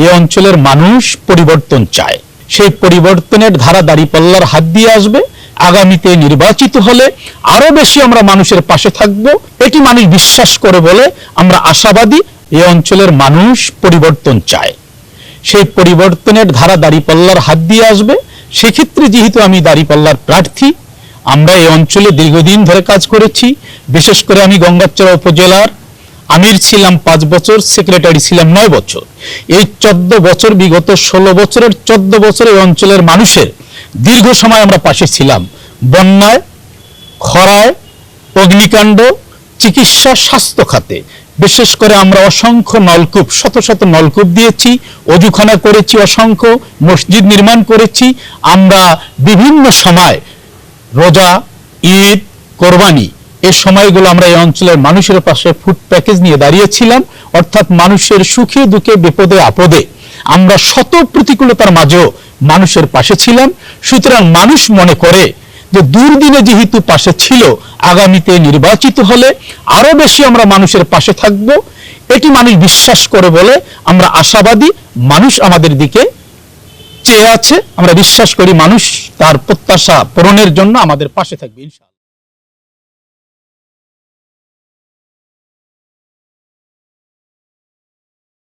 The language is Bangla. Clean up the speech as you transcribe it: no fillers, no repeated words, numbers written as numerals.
এই অঞ্চলের মানুষ পরিবর্তন চায়। সেই পরিবর্তনের ধারা দাঁড়িপাল্লার হাত দিয়ে আসবে। আগামীতে নির্বাচিত হলে আরো বেশি আমরা মানুষের পাশে থাকব, এটি মানুষ বিশ্বাস করে বলে আমরা আশাবাদী। এই অঞ্চলের মানুষ পরিবর্তন চায়। সেই পরিবর্তনের ধারা দাঁড়িপাল্লার হাত দিয়ে আসবে। সেক্ষেত্রে যেহেতু আমি দাঁড়িপাল্লার প্রার্থী, আমরা এই অঞ্চলে দীর্ঘদিন ধরে কাজ করেছি। বিশেষ করে আমি গঙ্গাচড়া উপজেলার আমির ছিলাম 5 বছর, সেক্রেটারি ছিলাম 9 বছর। এই 14 বছর, বিগত 16 বছরের 14 বছর এই অঞ্চলের মানুষের দীর্ঘ সময় আমরা পাশে ছিলাম। বন্যায়, খরায়, অগ্নিকাণ্ড, চিকিৎসা, স্বাস্থ্য খাতে বিশেষ করে আমরা অসংখ্য নলকূপ, শত শত নলকূপ দিয়েছি, অজুখানা করেছি, অসংখ্য মসজিদ নির্মাণ করেছি। আমরা বিভিন্ন সময় রোজা, ঈদ, কোরবানি এই সময়গুলো আমরা এই অঞ্চলের মানুষের পাশে ফুড প্যাকেজ নিয়ে দাঁড়িয়েছিলাম। অর্থাৎ মানুষের সুখে দুঃখে বিপদে আপদে আমরা শত প্রতিকূলতার মাঝেও মানুষের পাশে ছিলাম। সুতরাং মানুষ মনে করে যে দুর্দিনে যেহেতু পাশে ছিল, আগামীতে নির্বাচিত হলে আরো বেশি আমরা মানুষের পাশে থাকব, এটি মানুষ বিশ্বাস করে বলে আমরা আশাবাদী। মানুষ আমাদের দিকে চেয়ে আছে। আমরা বিশ্বাস করি মানুষ তার প্রত্যাশা পূরণের জন্য আমাদের পাশে থাকবে ইনশাআল্লাহ।